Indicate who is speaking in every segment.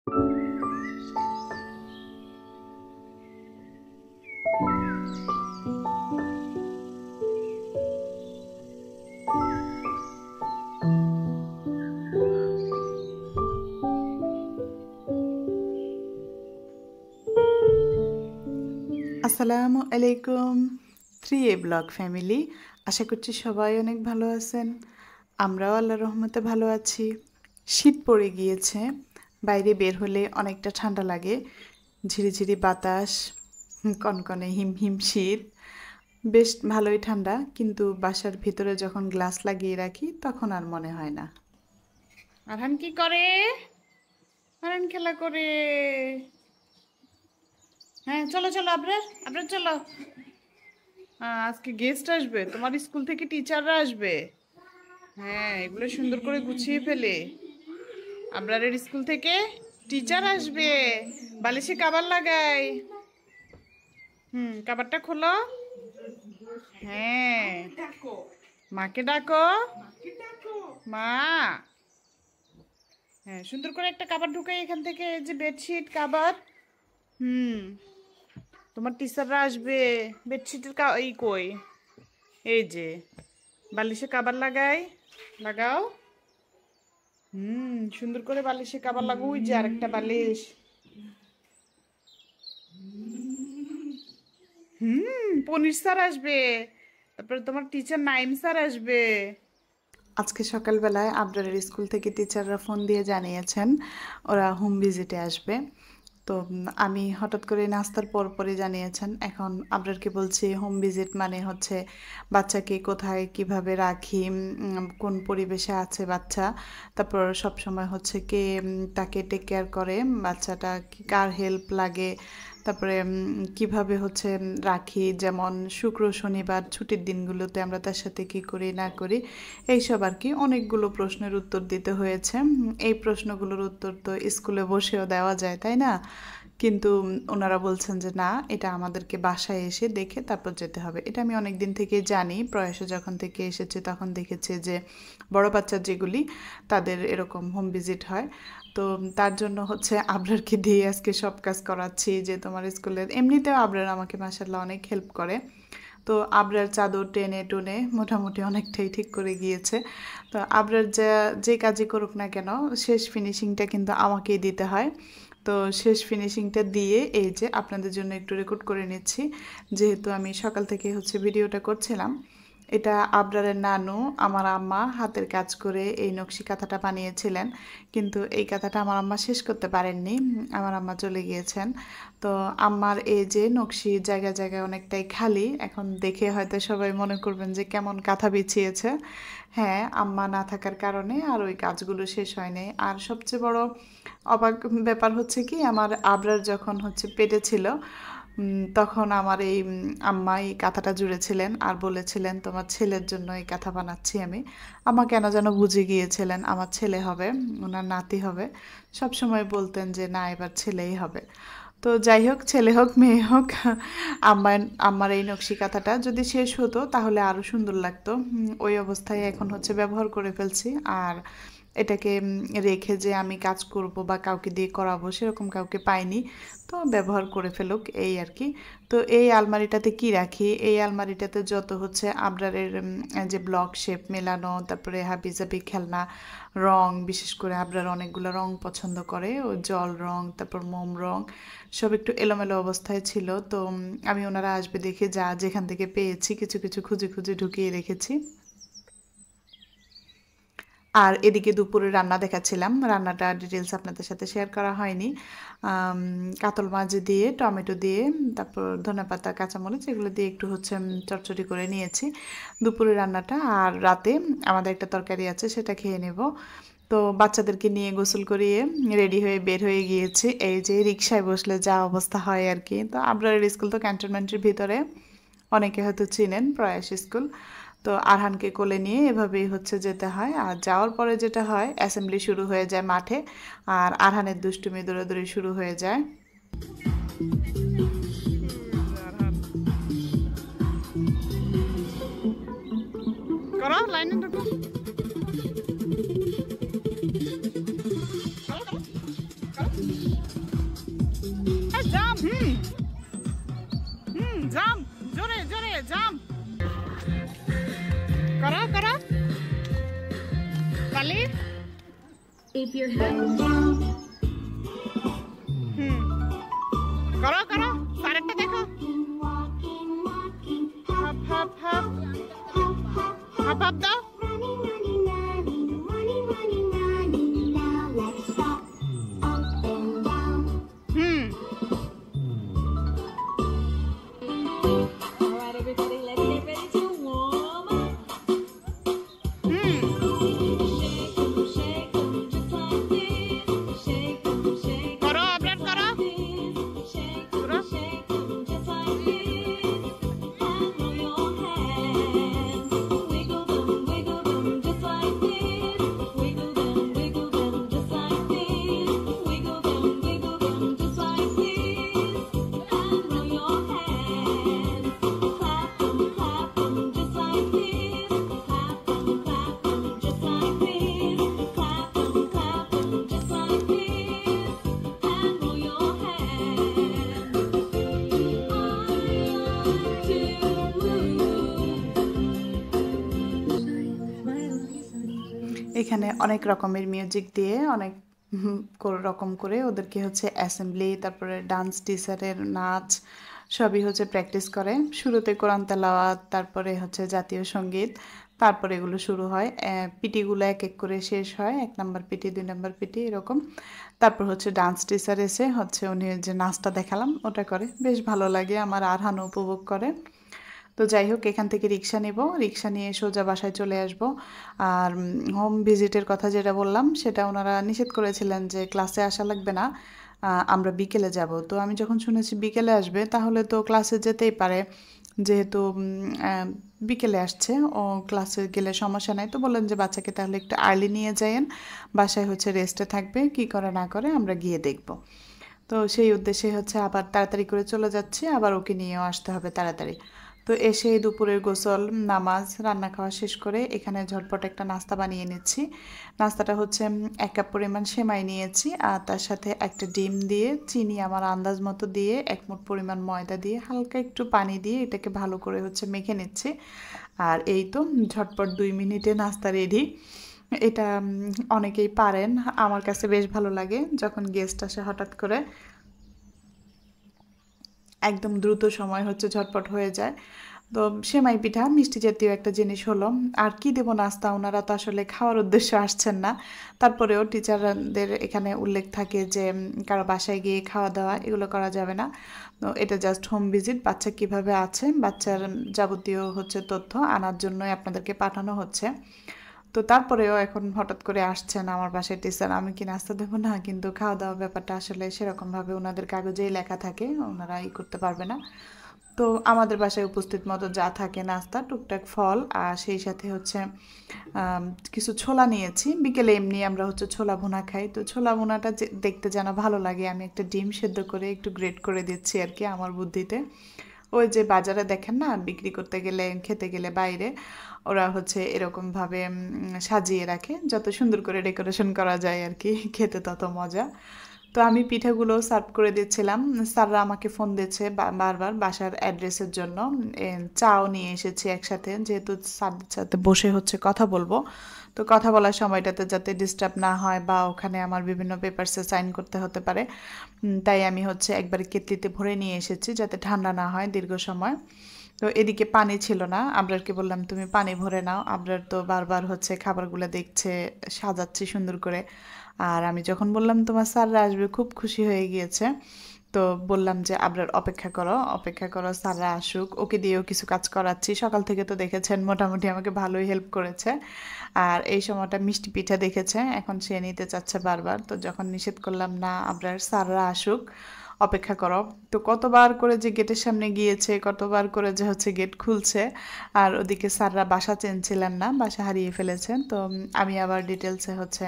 Speaker 1: আসসালামু আলাইকুম 3A blog family. আশা করছি সবাই অনেক ভালো আছেন। আমরাও আল্লাহর রহমতে ভালো আছি। শীত পড়ে গিয়েছে, বাইরে বের হলে অনেকটা ঠান্ডা লাগে। ঝিরিঝিরি বাতাস, কনকনে হিমহিম শীত, বেশ ভালোই ঠান্ডা, কিন্তু বাসার ভিতরে যখন গ্লাস লাগিয়ে রাখি তখন আর মনে হয় না। আরহান কি করে? আরহান খেলা করে। হ্যাঁ, চলো চলো আবরার, আবরার চলো। আজকে গেস্ট আসবে, তোমার স্কুল থেকে টিচাররা আসবে। হ্যাঁ, এগুলো সুন্দর করে গুছিয়ে ফেলে। আবরারের স্কুল থেকে টিচার আসবে, বালিশে কাবার লাগাই। কাবারটা খোলো। হ্যাঁ, মাকে ডাকো। মা। হ্যাঁ, সুন্দর করে একটা কাবার ঢুকাই এখান থেকে, এই যে বেডশিট কাবার। হুম তোমার টিচাররা আসবে। বেডশিটের এই কই? এই যে বালিশে কাবার লাগাই, লাগাও। সুন্দর করে বালিশে কাবার লাগো। ওই যে আরেকটা বালিশ। পনির স্যার আসবে, তারপরে তোমার টিচার নাইম স্যার আসবে। আজকে সকালবেলায় আবরারের স্কুল থেকে টিচাররা ফোন দিয়ে জানিয়েছেন ওরা হোম ভিজিটে আসবে। তো আমি হঠাৎ করে নাস্তার পরপরই জানিয়েছেন। এখন আবরারকে বলছি হোম ভিজিট মানে হচ্ছে বাচ্চাকে কোথায় কিভাবে রাখি, কোন পরিবেশে আছে বাচ্চা, তারপর সব সময় হচ্ছে কে তাকে টেক কেয়ার করে, বাচ্চাটা কার হেল্প লাগে, তারপরে কিভাবে হচ্ছে রাখি, যেমন শুক্র শনিবার ছুটির দিনগুলোতে আমরা তার সাথে কি করি না করি, এইসব আর কি। অনেকগুলো প্রশ্নের উত্তর দিতে হয়েছে। এই প্রশ্নগুলোর উত্তর তো স্কুলে বসেও দেওয়া যায়, তাই না? কিন্তু ওনারা বলছেন যে না, এটা আমাদেরকে বাসায় এসে দেখে তারপর যেতে হবে। এটা আমি অনেক দিন থেকে জানি, প্রয়াসে যখন থেকে এসেছে তখন দেখেছি যে বড় বাচ্চার যেগুলি তাদের এরকম হোম ভিজিট হয়। তো তার জন্য হচ্ছে আবরারকে দিয়ে আজকে সব কাজ করাচ্ছি, যে তোমার স্কুলের এমনিতেও আবরার আমাকে মাশাআল্লাহ অনেক হেল্প করে। তো আবরার চাদর টেনে টুনে মোটামুটি অনেকটাই ঠিক করে গিয়েছে। তো আবরার যে কাজই করুক না কেন, শেষ ফিনিশিংটা কিন্তু আমাকেই দিতে হয়। তো শেষ ফিনিশিংটা দিয়ে এই যে আপনাদের জন্য একটু রেকর্ড করে নিচ্ছি, যেহেতু আমি সকাল থেকে হচ্ছে ভিডিওটা করছিলাম। এটা আবরারের নানু আমার আম্মা হাতের কাজ করে এই নকশি কাঁথাটা বানিয়েছিলেন, কিন্তু এই কাঁথাটা আমার আম্মা শেষ করতে পারেননি, আমার আম্মা চলে গিয়েছেন। তো আম্মার এই যে নকশি জায়গায় জায়গায় অনেকটাই খালি, এখন দেখে হয়তো সবাই মনে করবেন যে কেমন কাঁথা বিছিয়েছে। হ্যাঁ, আম্মা না থাকার কারণে আর ওই কাজগুলো শেষ হয়নি। আর সবচেয়ে বড় অবাক ব্যাপার হচ্ছে কি, আমার আবরার যখন হচ্ছে পেটে ছিল, তখন আমার এই আম্মা এই কাঁথাটা জুড়েছিলেন আর বলেছিলেন তোমার ছেলের জন্য এই কাঁথা বানাচ্ছি আমি। আম্মা কেন যেন বুঝে গিয়েছিলেন আমার ছেলে হবে, ওনার নাতি হবে। সব সময় বলতেন যে না, এবার ছেলেই হবে। তো যাই হোক, ছেলে হোক মেয়ে হোক, আমার এই নকশি কাঁথাটা যদি শেষ হতো তাহলে আরও সুন্দর লাগতো। ওই অবস্থায় এখন হচ্ছে ব্যবহার করে ফেলছি। আর এটাকে রেখে যে আমি কাজ করব বা কাউকে দিয়ে করাবো সেরকম কাউকে পাইনি, তো ব্যবহার করে ফেলুক এই আর কি। তো এই আলমারিটাতে কি রাখি? এই আলমারিটাতে যত হচ্ছে আবরারের যে ব্লক শেপ মেলানো, তারপরে হাবিজাবি খেলনা, রং, বিশেষ করে আবরার অনেকগুলো রং পছন্দ করে, ও জল রং, তারপর মোম রং, সব একটু এলোমেলো অবস্থায় ছিল। তো আমি ওনারা আসবে দেখে যা যেখান থেকে পেয়েছি কিছু কিছু খুঁজে খুঁজে ঢুকিয়ে রেখেছি। আর এদিকে দুপুরে রান্না দেখাচ্ছিলাম, রান্নাটা ডিটেলস আপনাদের সাথে শেয়ার করা হয়নি। কাতল মাছ দিয়ে টমেটো দিয়ে তারপর ধনেপাতা কাঁচামরিচ এগুলো দিয়ে একটু হচ্ছে চটচটি করে নিয়েছি দুপুরে রান্নাটা। আর রাতে আমাদের একটা তরকারি আছে, সেটা খেয়ে নেব। তো বাচ্চাদেরকে নিয়ে গোসল করিয়ে রেডি হয়ে বের হয়ে গিয়েছি। এই যে রিক্সায় বসলে যা অবস্থা হয় আর কি। তো আবরারের স্কুল তো ক্যান্টনমেন্টের ভিতরে, অনেকে হয়তো চিনেন, প্রয়াস স্কুল। তো আরহানকে কোলে নিয়ে এভাবেই হচ্ছে যেতে হয়। আর যাওয়ার পরে যেটা হয়, অ্যাসেম্বলি শুরু হয়ে যায় মাঠে, আর আরহানের দুষ্টুমি দৌড়াদৌড়ি শুরু হয়ে যায়। করো লাইনে ঢুকো। করো, করো, করো। জাম্প করো করো তালি করো করো আরেকটা দেখো হাপ হাপ হাপ হাপ হাপ দাও এখানে অনেক রকমের মিউজিক দিয়ে অনেক রকম করে ওদেরকে হচ্ছে অ্যাসেম্বলি তারপরে ডান্স টিচারের নাচ সবই হচ্ছে প্র্যাকটিস করে শুরুতে কোরআন তেলাওয়াত তারপরে হচ্ছে জাতীয় সঙ্গীত তারপরে এগুলো শুরু হয় পিটিগুলো এক এক করে শেষ হয় 1 নাম্বার পিটি 2 নাম্বার পিটি এরকম তারপর হচ্ছে ডান্স টিচার এসে হচ্ছে উনি যে নাচটা দেখালাম ওটা করে বেশ ভালো লাগে আমার আরহানও উপভোগ করে তো যাই হোক এখান থেকে রিক্সা নেব রিক্সা নিয়ে সোজা বাসায় চলে আসব আর হোম ভিজিটের কথা যেটা বললাম সেটা ওনারা নিষেধ করেছিলেন যে ক্লাসে আসা লাগবে না আমরা বিকেলে যাব তো আমি যখন শুনেছি বিকেলে আসবে তাহলে তো ক্লাসে যেতেই পারে যেহেতু বিকেলে আসছে ও ক্লাসে গেলে সমস্যা নাই তো বললেন যে বাচ্চাকে তাহলে একটু আর্লি নিয়ে যায়েন বাসায় হচ্ছে রেস্টে থাকবে কি করে না করে আমরা গিয়ে দেখব তো সেই উদ্দেশ্যে হচ্ছে আবার তাড়াতাড়ি করে চলে যাচ্ছি আবার ওকে নিয়েও আসতে হবে তাড়াতাড়ি তো এসে দুপুরের গোসল নামাজ রান্না খাওয়া শেষ করে এখানে ঝটপট একটা নাস্তা বানিয়ে নিচ্ছি নাস্তাটা হচ্ছে 1 কাপ পরিমাণ সেমাই নিয়েছি আর তার সাথে একটা ডিম দিয়ে চিনি আমার আন্দাজ মতো দিয়ে 1 মুঠ পরিমাণ ময়দা দিয়ে হালকা একটু পানি দিয়ে এটাকে ভালো করে হচ্ছে মেখে নিচ্ছি আর এই তো ঝটপট 2 মিনিটে নাস্তা রেডি এটা অনেকেই পারেন আমার কাছে বেশ ভালো লাগে যখন গেস্ট আসে হঠাৎ করে একদম দ্রুত সময় হচ্ছে ঝটপট হয়ে যায় তো সেমাই পিঠা মিষ্টি জাতীয় একটা জিনিস হলো আর কি দেব নাস্তা ওনারা তো আসলে খাওয়ার উদ্দেশ্যে আসছেন না তারপরেও টিচারদের এখানে উল্লেখ থাকে যে কারো বাসায় গিয়ে খাওয়া দাওয়া এগুলো করা যাবে না তো এটা জাস্ট হোম ভিজিট বাচ্চা কিভাবে আছে বাচ্চার যাবতীয় হচ্ছে তথ্য আনার জন্যই আপনাদেরকে পাঠানো হচ্ছে তো তারপরেও এখন হঠাৎ করে আসছেন আমার বাসায় টিচার আমি কি নাস্তা দেবো না কিন্তু খাওয়া দাওয়ার ব্যাপারটা আসলে সেরকমভাবে ওনাদের কাগজেই লেখা থাকে ওনারা করতে পারবে না তো আমাদের বাসায় উপস্থিত মতো যা থাকে নাস্তা টুকটাক ফল আর সেই সাথে হচ্ছে কিছু ছোলা নিয়েছি বিকেলে এমনি আমরা হচ্ছে ছোলা ভুনা খাই তো ছোলা ভুনাটা দেখতে যেন ভালো লাগে আমি একটা ডিম সেদ্ধ করে একটু গ্রেট করে দিচ্ছি আর কি আমার বুদ্ধিতে ওই যে বাজারে দেখেন না বিক্রি করতে গেলে খেতে গেলে বাইরে ওরা হচ্ছে এরকমভাবে সাজিয়ে রাখে যত সুন্দর করে ডেকোরেশন করা যায় আর কি খেতে তত মজা তো আমি পিঠাগুলো সার্ভ করে দিচ্ছিলাম স্যাররা আমাকে ফোন দিচ্ছে বারবার বাসার অ্যাড্রেসের জন্য চাও নিয়ে এসেছি একসাথে যেহেতু স্যারদের সাথে বসে হচ্ছে কথা বলবো তো কথা বলার সময়টাতে যাতে ডিস্টার্ব না হয় বা ওখানে আমার বিভিন্ন পেপারসে সাইন করতে হতে পারে তাই আমি হচ্ছে একবারে কেতলিতে ভরে নিয়ে এসেছি যাতে ঠান্ডা না হয় দীর্ঘ সময় তো এদিকে পানি ছিল না আবরারকে বললাম তুমি পানি ভরে নাও আবরার তো বারবার হচ্ছে খাবারগুলো দেখছে সাজাচ্ছি সুন্দর করে আর আমি যখন বললাম তোমার স্যাররা আসবে খুব খুশি হয়ে গিয়েছে তো বললাম যে আবরার অপেক্ষা করো স্যাররা আসুক ওকে দিয়েও কিছু কাজ করাচ্ছি সকাল থেকে তো দেখেছেন মোটামুটি আমাকে ভালোই হেল্প করেছে আর এই সময়টা মিষ্টি পিঠা দেখেছে এখন সে নিতে চাচ্ছে বারবার তো যখন নিষেধ করলাম না আবরার স্যাররা আসুক অপেক্ষা করো তো কতবার করে যে গেটের সামনে গিয়েছে কতবার করে যে হচ্ছে গেট খুলছে আর ওদিকে স্যাররা বাসা চেনছিলেন না বাসা হারিয়ে ফেলেছেন তো আমি আবার ডিটেলসে হচ্ছে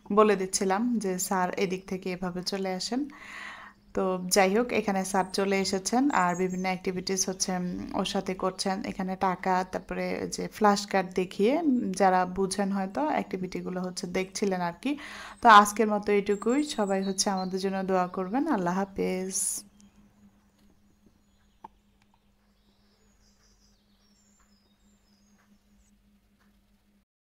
Speaker 1: বলে দিচ্ছিলাম যে স্যার এদিক থেকে এভাবে চলে আসেন তো যাই হোক এখানে স্যার চলে এসেছেন আর বিভিন্ন অ্যাক্টিভিটিস হচ্ছে ওর সাথে করছেন এখানে টাকা তারপরে যে ফ্ল্যাশ কার্ড দেখিয়ে যারা বুঝেন হয়তো অ্যাক্টিভিটিগুলো হচ্ছে দেখছিলেন আর কি তো আজকের মতো এইটুকুই সবাই হচ্ছে আমাদের জন্য দোয়া করবেন আল্লাহ হাফেজ